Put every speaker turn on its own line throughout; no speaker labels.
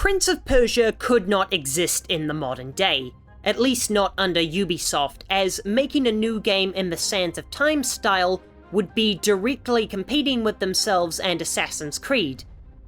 Prince of Persia could not exist in the modern day, at least not under Ubisoft, as making a new game in the Sands of Time style would be directly competing with themselves and Assassin's Creed.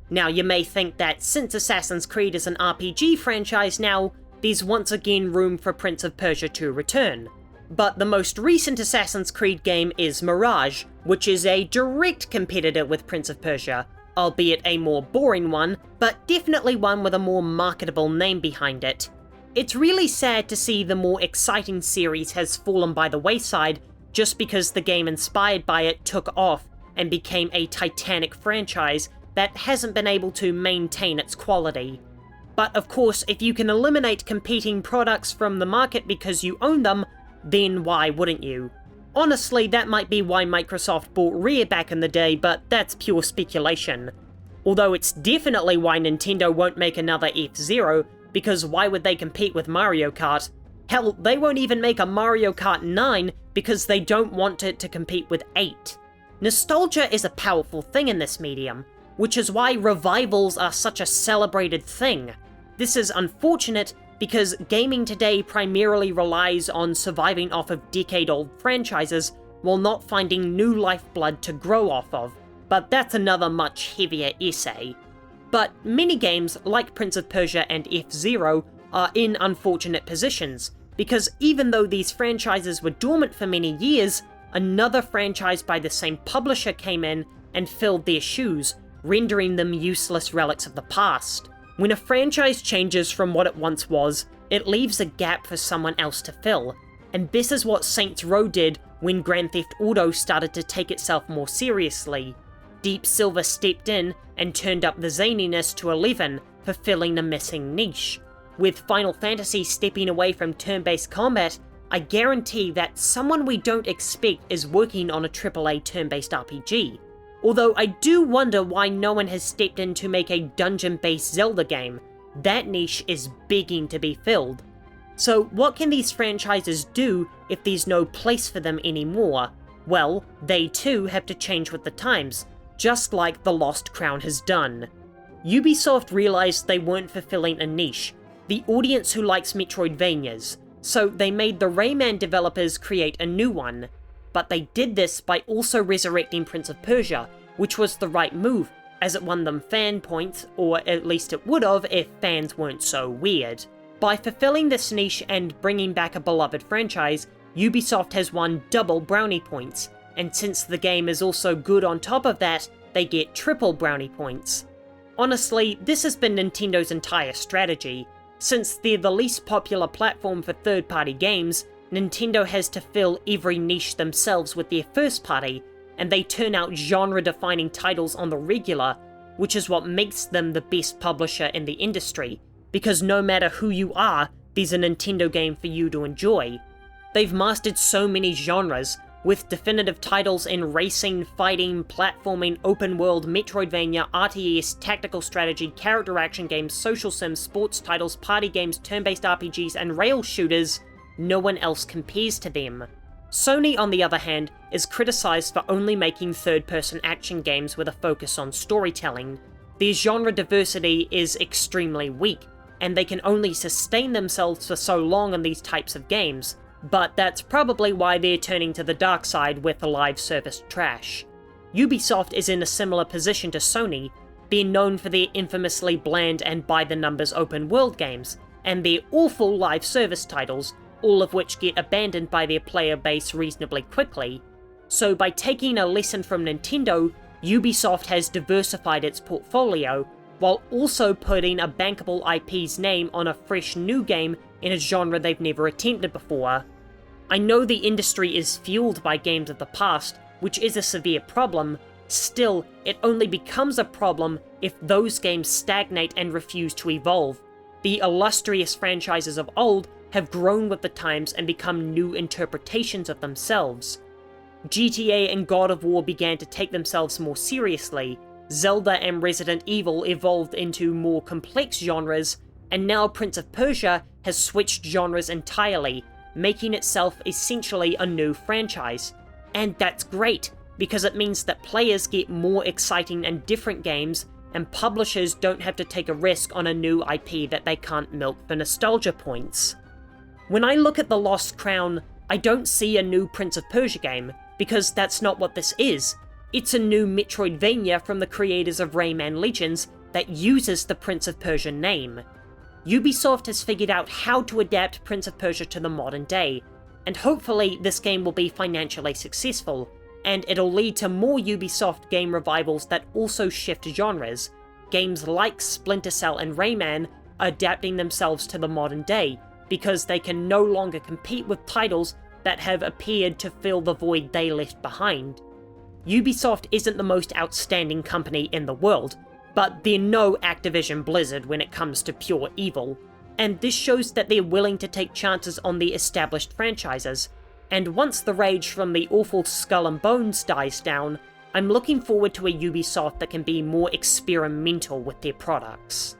Now you may think that since Assassin's Creed is an RPG franchise now, there's once again room for Prince of Persia to return. But the most recent Assassin's Creed game is Mirage, which is a direct competitor with Prince of Persia, albeit a more boring one, but definitely one with a more marketable name behind it. It's really sad to see the more exciting series has fallen by the wayside just because the game inspired by it took off and became a titanic franchise that hasn't been able to maintain its quality. But of course, if you can eliminate competing products from the market because you own them, then why wouldn't you? Honestly, that might be why Microsoft bought Rare back in the day, but that's pure speculation. Although it's definitely why Nintendo won't make another F-Zero, because why would they compete with Mario Kart? Hell, they won't even make a Mario Kart 9 because they don't want it to compete with 8. Nostalgia is a powerful thing in this medium, which is why revivals are such a celebrated thing. This is unfortunate because gaming today primarily relies on surviving off of decade-old franchises while not finding new lifeblood to grow off of, but that's another much heavier essay. But many games like Prince of Persia and F-Zero are in unfortunate positions, because even though these franchises were dormant for many years, another franchise by the same publisher came in and filled their shoes, rendering them useless relics of the past. When a franchise changes from what it once was, it leaves a gap for someone else to fill, and this is what Saints Row did when Grand Theft Auto started to take itself more seriously. Deep Silver stepped in and turned up the zaniness to 11, fulfilling a missing niche. With Final Fantasy stepping away from turn-based combat, I guarantee that someone we don't expect is working on a AAA turn-based RPG. Although I do wonder why no one has stepped in to make a dungeon-based Zelda game. That niche is begging to be filled. So what can these franchises do if there's no place for them anymore? Well, they too have to change with the times, just like The Lost Crown has done. Ubisoft realized they weren't fulfilling a niche, the audience who likes Metroidvanias, so they made the Rayman developers create a new one. But they did this by also resurrecting Prince of Persia, which was the right move, as it won them fan points, or at least it would have if fans weren't so weird. By fulfilling this niche and bringing back a beloved franchise, Ubisoft has won double brownie points, and since the game is also good on top of that, they get triple brownie points. Honestly, this has been Nintendo's entire strategy. Since they're the least popular platform for third-party games, Nintendo has to fill every niche themselves with their first party, and they turn out genre-defining titles on the regular, which is what makes them the best publisher in the industry, because no matter who you are, there's a Nintendo game for you to enjoy. They've mastered so many genres, with definitive titles in racing, fighting, platforming, open-world, Metroidvania, RTS, tactical strategy, character action games, social sims, sports titles, party games, turn-based RPGs, and rail shooters. No one else compares to them. Sony, on the other hand, is criticized for only making third-person action games with a focus on storytelling. Their genre diversity is extremely weak, and they can only sustain themselves for so long in these types of games, but that's probably why they're turning to the dark side with the live service trash. Ubisoft is in a similar position to Sony, being known for their infamously bland and by-the-numbers open-world games, and their awful live service titles, all of which get abandoned by their player base reasonably quickly. So by taking a lesson from Nintendo, Ubisoft has diversified its portfolio, while also putting a bankable IP's name on a fresh new game in a genre they've never attempted before. I know the industry is fueled by games of the past, which is a severe problem. Still, it only becomes a problem if those games stagnate and refuse to evolve. The illustrious franchises of old have grown with the times and become new interpretations of themselves. GTA and God of War began to take themselves more seriously, Zelda and Resident Evil evolved into more complex genres, and now Prince of Persia has switched genres entirely, making itself essentially a new franchise. And that's great, because it means that players get more exciting and different games, and publishers don't have to take a risk on a new IP that they can't milk for nostalgia points. When I look at The Lost Crown, I don't see a new Prince of Persia game, because that's not what this is. It's a new Metroidvania from the creators of Rayman Legends that uses the Prince of Persia name. Ubisoft has figured out how to adapt Prince of Persia to the modern day, and hopefully this game will be financially successful, and it'll lead to more Ubisoft game revivals that also shift genres. Games like Splinter Cell and Rayman are adapting themselves to the modern day, because they can no longer compete with titles that have appeared to fill the void they left behind. Ubisoft isn't the most outstanding company in the world, but they're no Activision Blizzard when it comes to pure evil, and this shows that they're willing to take chances on the established franchises, and once the rage from the awful Skull and Bones dies down, I'm looking forward to a Ubisoft that can be more experimental with their products.